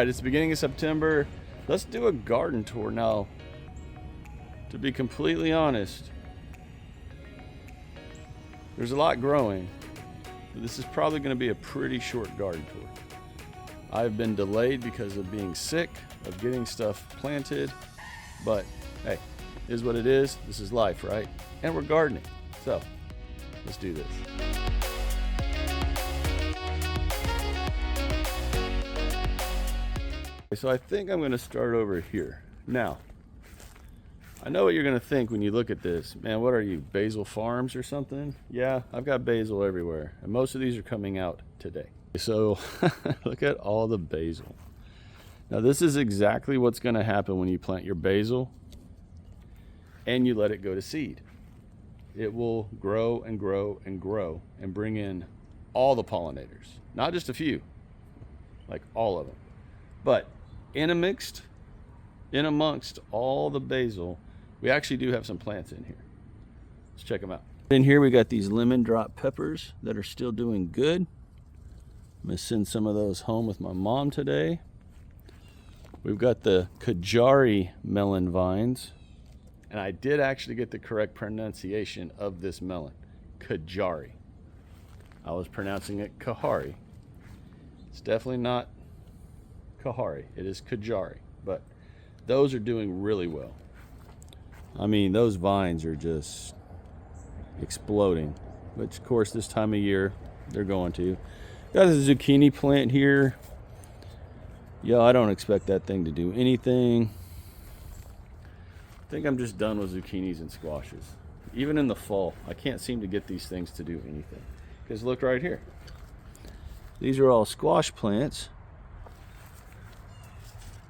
Alright, it's the beginning of September. Let's do a garden tour now. To be completely honest, there's a lot growing, but this is probably going to be a pretty short garden tour. I've been delayed because of being sick, of getting stuff planted, but hey, it is what it is. This is life, right? And we're gardening, so let's do this. So I think I'm going to start over here. Now, I know what you're going to think when you look at this. Man, what are you, Basil Farms or something? Yeah, I've got basil everywhere, and most of these are coming out today. So look at all the basil. Now this is exactly what's going to happen when you plant your basil and you let it go to seed. It will grow and grow and grow and bring in all the pollinators, not just a few, like all of them. But intermixed in amongst all the basil, we actually do have some plants in here. Let's check them out. In here we got these lemon drop peppers that are still doing good. I'm gonna send some of those home with my mom today. We've got the Kajari melon vines, and I did actually get the correct pronunciation of this melon, Kajari. I was pronouncing it Kahari. It's definitely not Kahari, it is Kajari, but those are doing really well. I mean, those vines are just exploding, which of course this time of year they're going to. Got a zucchini plant here. Yeah, I don't expect that thing to do anything. I think I'm just done with zucchinis and squashes. Even in the fall, I can't seem to get these things to do anything. Because look right here. These are all squash plants.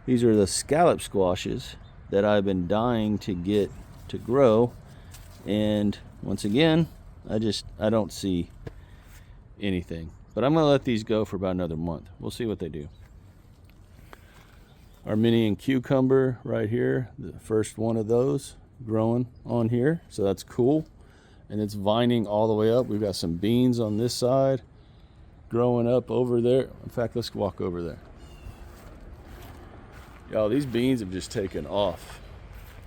These are the scallop squashes that I've been dying to get to grow. And once again, I don't see anything. But I'm going to let these go for about another month. We'll see what they do. Armenian cucumber right here, the first one of those growing on here. So that's cool. And it's vining all the way up. We've got some beans on this side growing up over there. In fact, let's walk over there. Y'all, these beans have just taken off.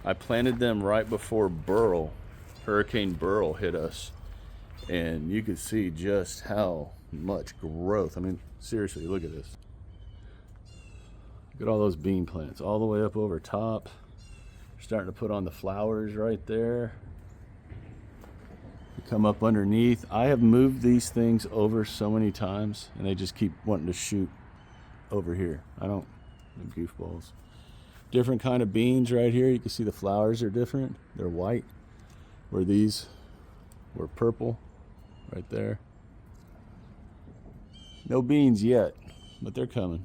I planted them right before Hurricane Beryl hit us. And you could see just how much growth. I mean, seriously, look at this. Look at all those bean plants all the way up over top. Starting to put on the flowers right there. Come up underneath. I have moved these things over so many times and they just keep wanting to shoot over here. I'm goofballs. Different kind of beans right here. You can see the flowers are different. They're white, where these were purple right there. No beans yet, but they're coming.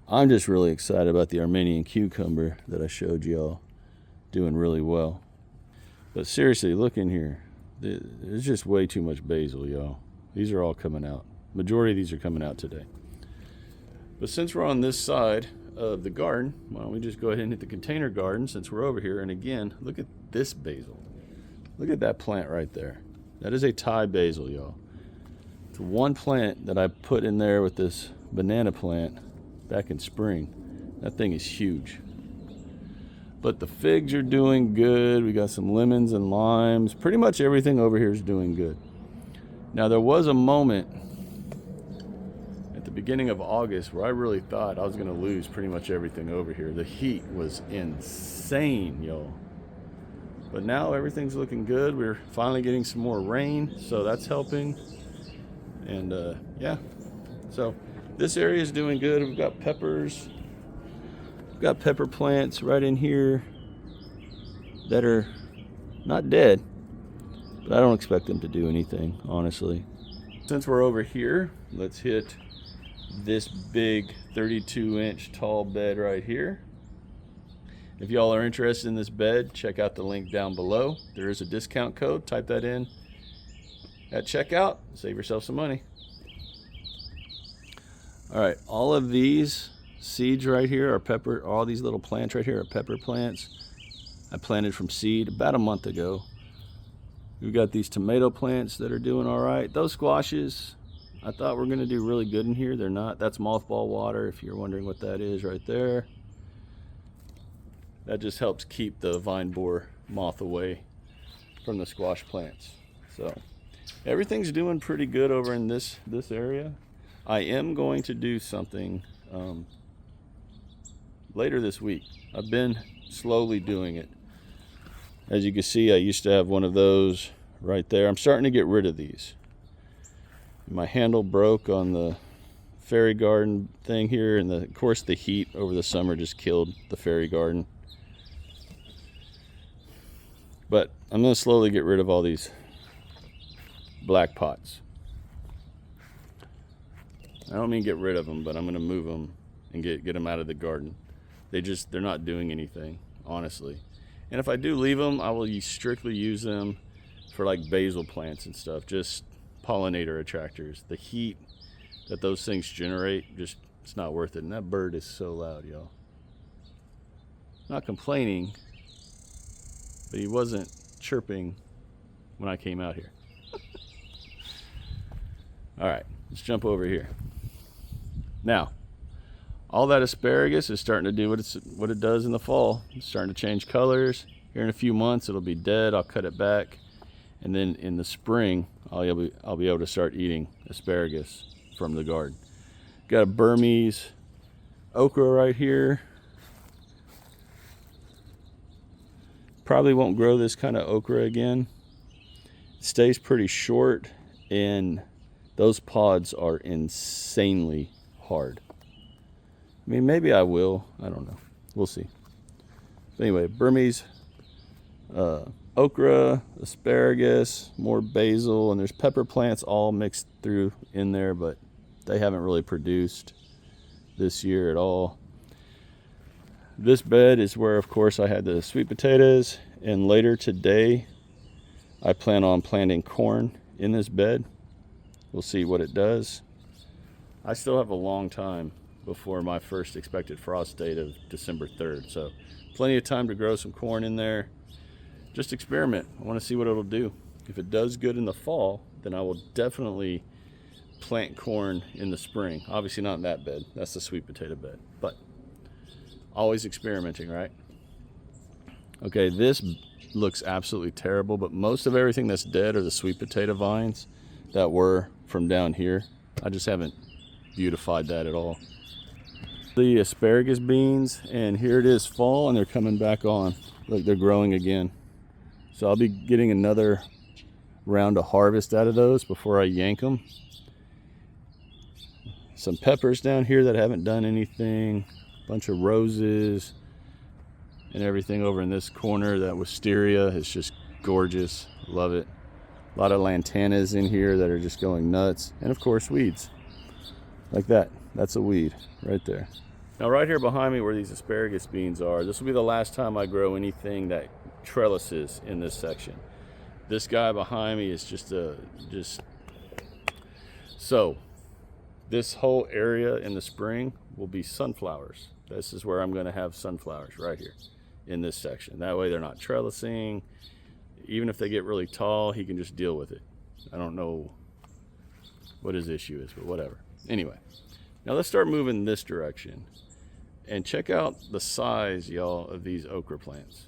I'm just really excited about the Armenian cucumber that I showed y'all doing really well. But seriously, look in here. There's just way too much basil, y'all. These are all coming out. Majority of these are coming out today. But since we're on this side of the garden, why don't we just go ahead and hit the container garden since we're over here. And again, look at this basil. Look at that plant right there. That is a Thai basil, y'all. It's one plant that I put in there with this banana plant back in spring. That thing is huge. But the figs are doing good. We got some lemons and limes. Pretty much everything over here is doing good. Now there was a moment at the beginning of August where I really thought I was going to lose pretty much everything over here. The heat was insane, y'all. But now everything's looking good. We're finally getting some more rain, so that's helping. And yeah, so this area is doing good. We've got peppers. We've got pepper plants right in here that are not dead, but I don't expect them to do anything, honestly. Since we're over here, let's hit this big 32-inch tall bed right here. If y'all are interested in this bed, check out the link down below. There is a discount code. Type that in at checkout. Save yourself some money. All right, all of these seeds right here are pepper. All these little plants right here are pepper plants. I planted from seed about a month ago. We've got these tomato plants that are doing all right. Those squashes, I thought we're going to do really good in here. They're not. That's mothball water, if you're wondering what that is right there. That just helps keep the vine borer moth away from the squash plants. So everything's doing pretty good over in this area. I am going to do something later this week. I've been slowly doing it. As you can see, I used to have one of those right there. I'm starting to get rid of these. My handle broke on the fairy garden thing here, and of course the heat over the summer just killed the fairy garden. But I'm going to slowly get rid of all these black pots. I don't mean get rid of them, but I'm going to move them and get them out of the garden. They're not doing anything, honestly. And if I do leave them, I will strictly use them for like basil plants and stuff, just pollinator attractors. The heat that those things generate, it's not worth it. And that bird is so loud, y'all. Not complaining, but he wasn't chirping when I came out here. All right, let's jump over here. Now, all that asparagus is starting to do what it does in the fall. It's starting to change colors. Here in a few months, it'll be dead. I'll cut it back. And then in the spring, I'll be able to start eating asparagus from the garden. Got a Burmese okra right here. Probably won't grow this kind of okra again. It stays pretty short, and those pods are insanely hard. I mean, maybe I will. I don't know. We'll see. But anyway, Burmese okra, asparagus, more basil, and there's pepper plants all mixed through in there, but they haven't really produced this year at all. This bed is where, of course, I had the sweet potatoes, and later today I plan on planting corn in this bed. We'll see what it does. I still have a long time before my first expected frost date of December 3rd, so plenty of time to grow some corn in there. Just experiment. I want to see what it'll do. If it does good in the fall, then I will definitely plant corn in the spring. Obviously not in that bed. That's the sweet potato bed, but always experimenting, right? Okay, this looks absolutely terrible, but most of everything that's dead are the sweet potato vines that were from down here. I just haven't beautified that at all. The asparagus beans, and here it is fall, and they're coming back on. Look, they're growing again. So I'll be getting another round of harvest out of those before I yank them. Some peppers down here that haven't done anything. Bunch of roses and everything over in this corner. That wisteria is just gorgeous. Love it. A lot of lantanas in here that are just going nuts. And of course, weeds. Like that. That's a weed right there. Now right here behind me where these asparagus beans are, this will be the last time I grow anything that trellises in this section. This guy behind me is so this whole area in the spring will be sunflowers. This is where I'm going to have sunflowers right here in this section. That way they're not trellising. Even if they get really tall, he can just deal with it. I don't know what his issue is, but whatever. Anyway, now let's start moving this direction and check out the size, y'all, of these okra plants.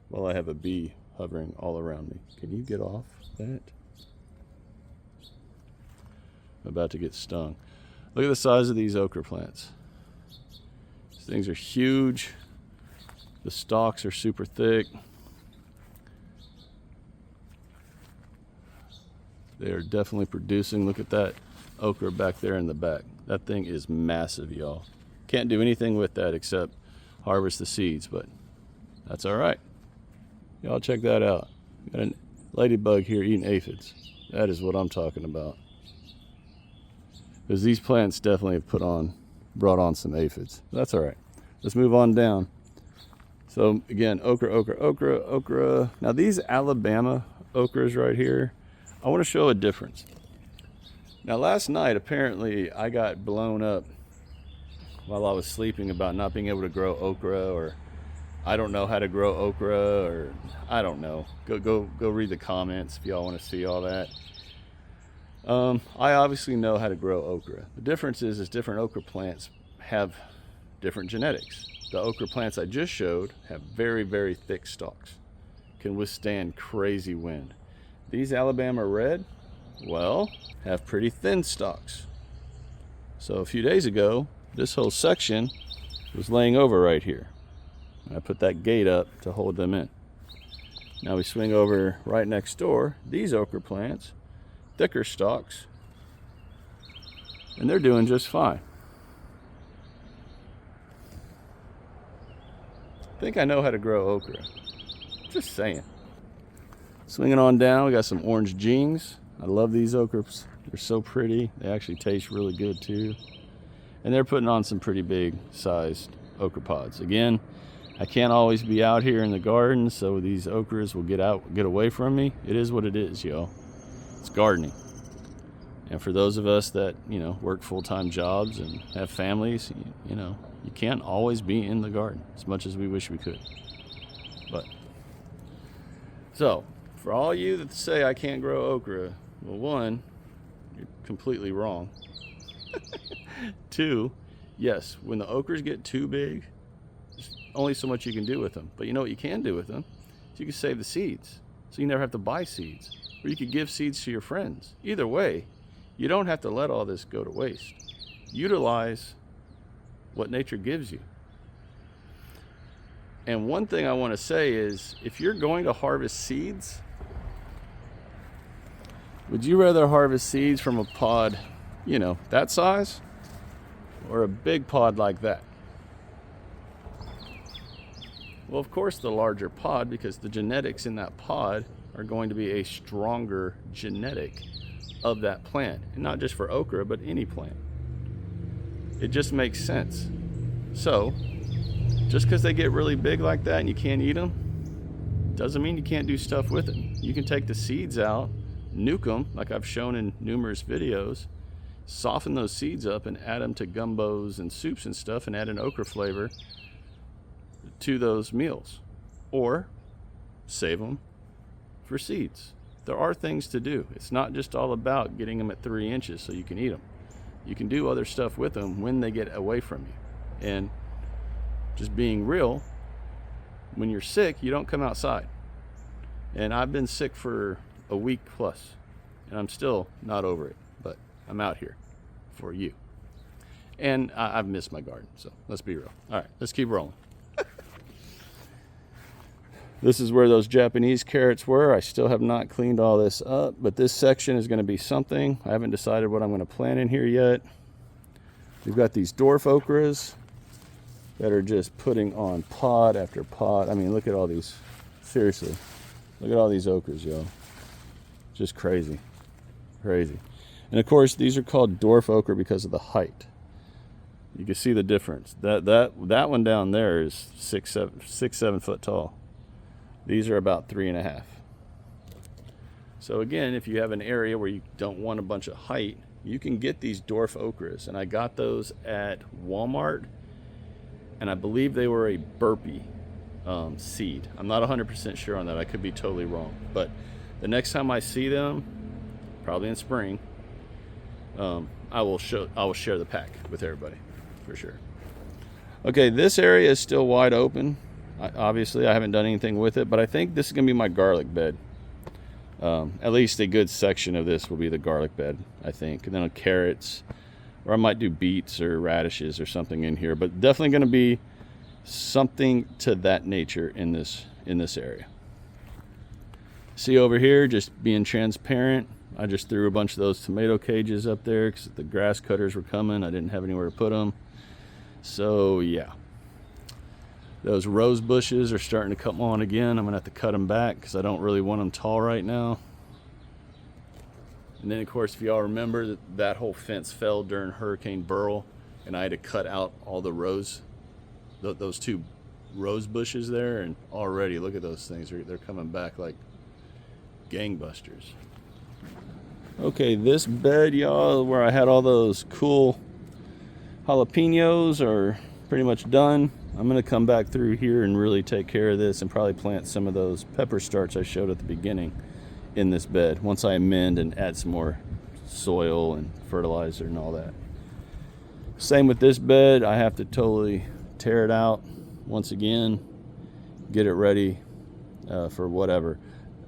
Well, I have a bee hovering all around me. Can you get off that? I'm about to get stung. Look at the size of these okra plants. These things are huge. The stalks are super thick. They are definitely producing. Look at that okra back there in the back. That thing is massive, y'all. Can't do anything with that except harvest the seeds, but that's all right. Y'all check that out. Got a ladybug here eating aphids. That is what I'm talking about. Because these plants definitely have brought on some aphids. That's all right. Let's move on down. So again, okra. Now these Alabama okras right here, I want to show a difference. Now last night, apparently I got blown up while I was sleeping about not being able to grow okra, or I don't know how to grow okra, or I don't know. Go read the comments if y'all want to see all that. I obviously know how to grow okra. The difference is different okra plants have different genetics. The okra plants I just showed have very, very thick stalks, can withstand crazy wind. These Alabama Red, well, have pretty thin stalks. So a few days ago, this whole section was laying over right here. I put that gate up to hold them in. Now we swing over right next door, these okra plants, thicker stalks, and they're doing just fine. I think I know how to grow okra. Just saying. Swinging on down, we got some orange jings. I love these okras. They're so pretty. They actually taste really good too. And they're putting on some pretty big sized okra pods. Again, I can't always be out here in the garden, so these okras will get away from me. It is what it is, y'all. It's gardening. And for those of us that, work full-time jobs and have families, you can't always be in the garden as much as we wish we could. But, so, for all you that say I can't grow okra, well, one, you're completely wrong. Two, yes, when the okras get too big, there's only so much you can do with them. But you know what you can do with them? You can save the seeds, so you never have to buy seeds. Or you could give seeds to your friends. Either way, you don't have to let all this go to waste. Utilize what nature gives you. And one thing I want to say is, if you're going to harvest seeds, would you rather harvest seeds from a pod, that size, or a big pod like that? Well, of course, the larger pod, because the genetics in that pod are going to be a stronger genetic of that plant. And not just for okra, but any plant. It just makes sense. So, just because they get really big like that and you can't eat them, doesn't mean you can't do stuff with them. You can take the seeds out, nuke them, like I've shown in numerous videos, soften those seeds up and add them to gumbos and soups and stuff, and add an okra flavor to those meals. Or save them for seeds. There are things to do. It's not just all about getting them at 3 inches so you can eat them. You can do other stuff with them when they get away from you. And just being real, when you're sick, you don't come outside. And I've been sick for a week plus, and I'm still not over it, but I'm out here for you. And I've missed my garden, so let's be real. All right, let's keep rolling. This is where those Japanese carrots were. I still have not cleaned all this up, but this section is going to be something. I haven't decided what I'm going to plant in here yet. We've got these dwarf okras that are just putting on pod after pod. I mean, look at all these. Seriously, look at all these okras, y'all. Just crazy, crazy. And of course, these are called dwarf okra because of the height. You can see the difference. That one down there is 6-7 foot tall. These are about 3.5. So again, if you have an area where you don't want a bunch of height, you can get these dwarf okras. And I got those at Walmart, and I believe they were a burpee seed. I'm not 100% sure on that. I could be totally wrong. But the next time I see them, probably in spring, I will share the pack with everybody for sure. Okay, this area is still wide open. Obviously, I haven't done anything with it, but I think this is going to be my garlic bed. At least a good section of this will be the garlic bed, I think. And then carrots, or I might do beets or radishes or something in here, but definitely going to be something to that nature in this area. See over here, just being transparent, I just threw a bunch of those tomato cages up there because the grass cutters were coming. I didn't have anywhere to put them. So yeah, those rose bushes are starting to come on again. I'm gonna have to cut them back because I don't really want them tall right now. And then of course, if y'all remember, that whole fence fell during Hurricane Beryl, and I had to cut out all the those 2 rose bushes there, and already look at those things. They're coming back like gangbusters. Okay, this bed, y'all, where I had all those cool jalapenos, are pretty much done. I'm going to come back through here and really take care of this and probably plant some of those pepper starts I showed at the beginning in this bed once I amend and add some more soil and fertilizer and all that. Same with this bed. I have to totally tear it out once again, get it ready for whatever.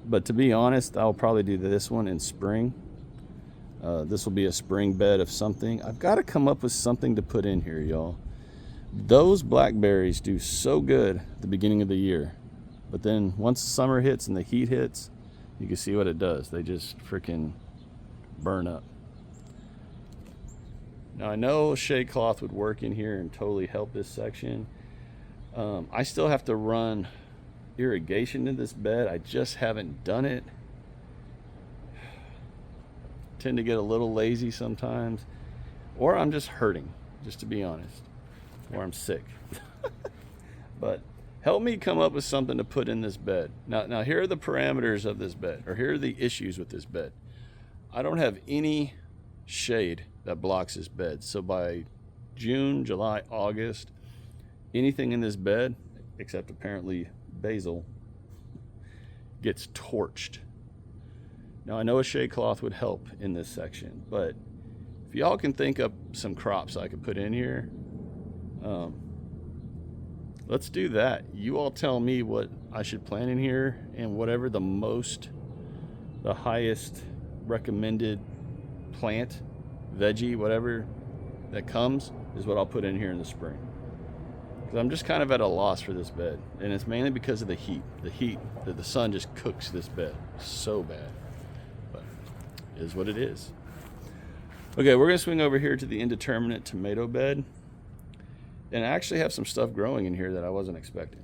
But to be honest, I'll probably do this one in spring. This will be a spring bed of something. I've got to come up with something to put in here, y'all. Those blackberries do so good at the beginning of the year, but then once summer hits and the heat hits, you can see what it does. They just freaking burn up. Now I know shade cloth would work in here and totally help this section. I still have to run irrigation in this bed. I just haven't done it. Tend to get a little lazy sometimes, or I'm just hurting, just to be honest, or I'm sick. But help me come up with something to put in this bed. Now here are the parameters of this bed, or here are the issues with this bed. I don't have any shade that blocks this bed. So by June, July, August, anything in this bed, except apparently basil, gets torched. Now I know a shade cloth would help in this section, but if y'all can think up some crops I could put in here, let's do that. You all tell me what I should plant in here, and whatever the highest recommended plant, veggie, whatever that comes, is what I'll put in here in the spring. Because I'm just kind of at a loss for this bed, and it's mainly because of the heat. The sun just cooks this bed so bad, but it is what it is. Okay, we're gonna swing over here to the indeterminate tomato bed, and I actually have some stuff growing in here that I wasn't expecting.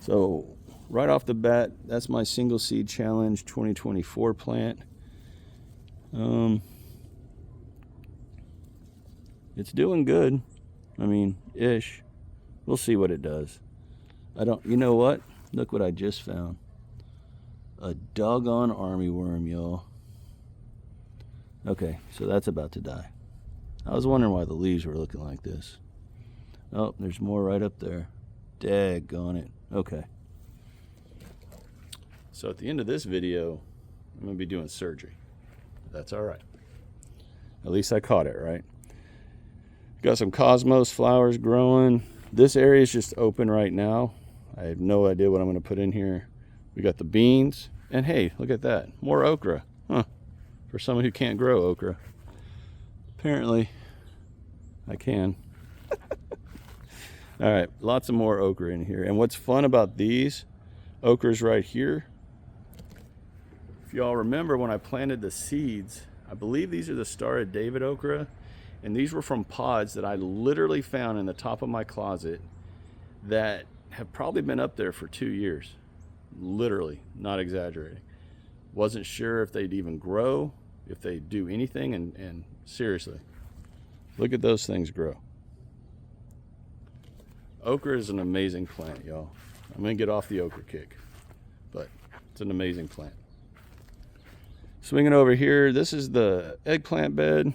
So right off the bat, that's my single seed challenge 2024 plant. It's doing good. I mean, ish. We'll see what it does. You know what? Look what I just found. A doggone army worm, y'all. Okay, so that's about to die. I was wondering why the leaves were looking like this. Oh, there's more right up there. Daggone it. Okay. So at the end of this video, I'm going to be doing surgery. That's all right. At least I caught it, right? Got some cosmos flowers growing. This area is just open right now. I have no idea what I'm going to put in here. We got the beans. And hey, look at that. More okra. Huh. For someone who can't grow okra. Apparently, I can. All right, lots of more okra in here. And what's fun about these okras right here, if y'all remember when I planted the seeds, I believe these are the Star of David okra. And these were from pods that I literally found in the top of my closet that have probably been up there for 2 years. Literally, not exaggerating. Wasn't sure if they'd even grow, if they do anything, and seriously, look at those things grow. Okra is an amazing plant, y'all. I'm gonna get off the okra kick, but it's an amazing plant. Swinging over here, this is the eggplant bed.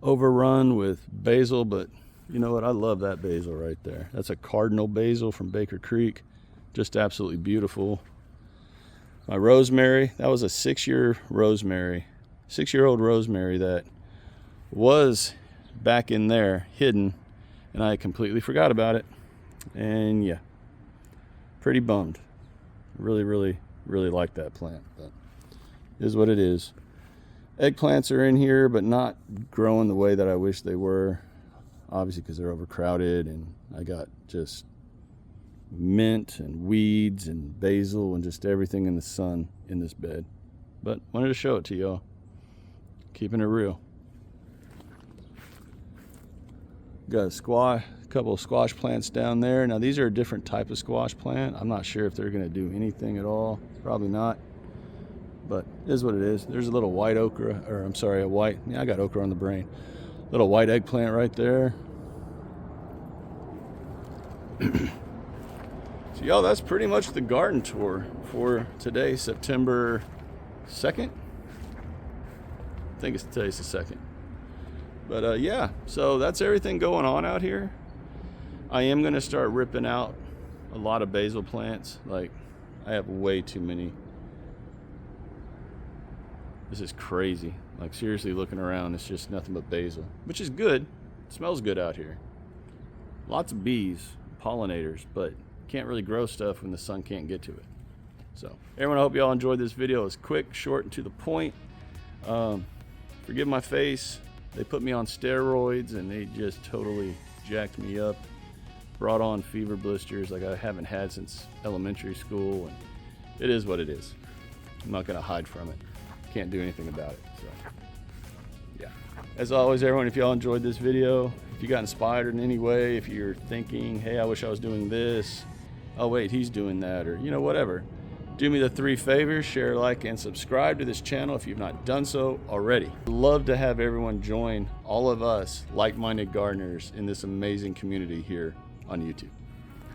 Overrun with basil, but you know what? I love that basil right there. That's a cardinal basil from Baker Creek. Just absolutely beautiful. My rosemary, that was a 6-year rosemary, 6-year-old rosemary that was back in there hidden, and I completely forgot about it. And yeah, pretty bummed. Really, really, really like that plant, but it is what it is. Eggplants are in here, but not growing the way that I wish they were. Obviously, because they're overcrowded, and I got just mint and weeds and basil and just everything in the sun in this bed. But wanted to show it to y'all. Keeping it real. Got a couple of squash plants down there. Now these are a different type of squash plant. I'm not sure if they're going to do anything at all. Probably not. But it is what it is. There's a little white okra, or I'm sorry, I got okra on the brain. Little white eggplant right there. So y'all, that's pretty much the garden tour for today, September 2nd. I think today's the 2nd. But yeah, so that's everything going on out here. I am going to start ripping out a lot of basil plants. Like, I have way too many. This is crazy. Like, seriously, looking around, it's just nothing but basil, which is good. It smells good out here. Lots of bees, pollinators, but can't really grow stuff when the sun can't get to it. So, everyone, I hope you all enjoyed this video. It's quick, short, and to the point. Forgive my face. They put me on steroids, and they just totally jacked me up. Brought on fever blisters like I haven't had since elementary school, and it is what it is. I'm not going to hide from it. Can't do anything about it. So, yeah. As always, everyone, if y'all enjoyed this video, if you got inspired in any way, if you're thinking, hey, I wish I was doing this, oh wait, he's doing that, or whatever, do me the 3 favors: share, like, and subscribe to this channel if you've not done so already. I'd love to have everyone join all of us like-minded gardeners in this amazing community here on YouTube.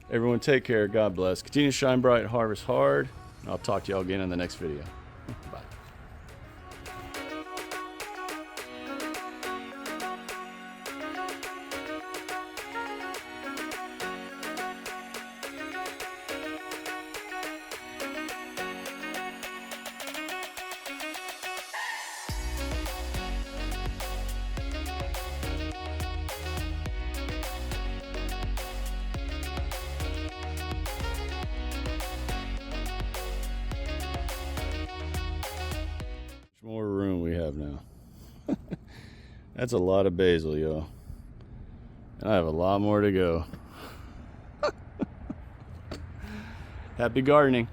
Everyone, take care. God bless. Continue to shine bright, harvest hard, and I'll talk to y'all again in the next video. Bye. More room we have now. That's a lot of basil, y'all. And I have a lot more to go. Happy gardening.